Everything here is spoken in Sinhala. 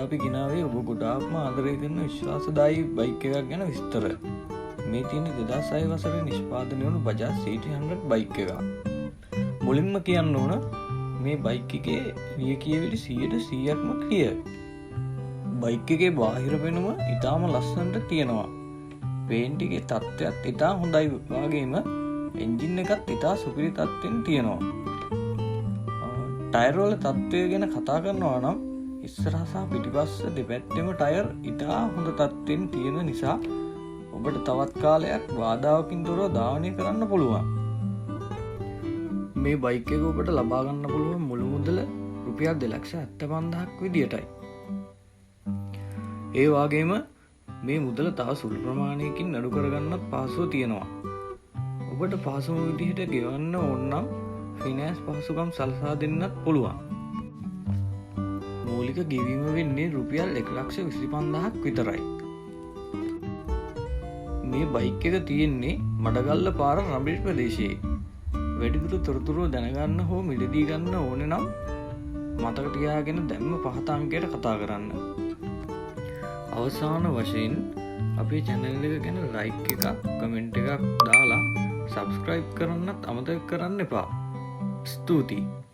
අපි ගෙනාවේ ඔබ ගොඩාක්ම ආදරය කරන විශ්වාසදායී බයික් එකක් ගැන විස්තර. මේ තියෙන 2006 වසරේ නිෂ්පාදනය වුණු Bajaj CT100 බයික් එකක්. මුලින්ම කියන්න ඕන මේ බයික් එකේ ලියකියවිලි 100%ක්ම ක්ලියර්. බයික් එකේ බාහිර පෙනුම ඉතාම ලස්සනට තියෙනවා. පේන්ට් එකේ තත්ත්වයක් ඉතා හොඳයි වගේම එන්ජින් එකත් ඉතා සුපිරි තත්ත්වෙන් තියෙනවා. ටයර් වල තත්ත්වය ගැන කතා කරනවා නම් ඉස්සරහ සහ පිටිපස්ස දෙපැත්තෙම ටයර් ඉතා හොඳ තත්ත්වෙන් තියෙන නිසා ඔබට තවත් කාලයක් බාධාවකින් තොරව ධාවනය කරන්න පුළුවන්. මේ බයික් එක ඔබට ලබා ගන්න පුළුවන් මුළු මුදල රුපියල් 2,75,000ක් විදියටයි. ඒ වගේම මේ මුදල තව සුළු ප්‍රමාණයකින් අඩු කරගන්නත් පහසුව තියෙනවා. ඔබට පහසුම විදිහට ගෙවන්න ඕන නම් ෆිනෑන්ස් පහසුකම් සලසා දෙන්නත් පුළුවන්. මූලික ගෙවීම වෙන්නේ රුපියල් 1,25,000ක් විතරයි. මේ බයික් එක තියෙන්නේ මඩගල්ල පාර රඹිලි ප්‍රදේශයේ. වැඩිදුර තොරතුරු දැනගන්න හෝ මිලදී ගන්න ඕනේ නම් මතක තියාගෙන දැම්ම 5 අංකයට කතා කරන්න. අවසාන වශයෙන් අපේ channel එක ගැන like එකක් comment එකක් දාලා subscribe කරන්නත් අමතක කරන්න එපා. ස්තුතියි.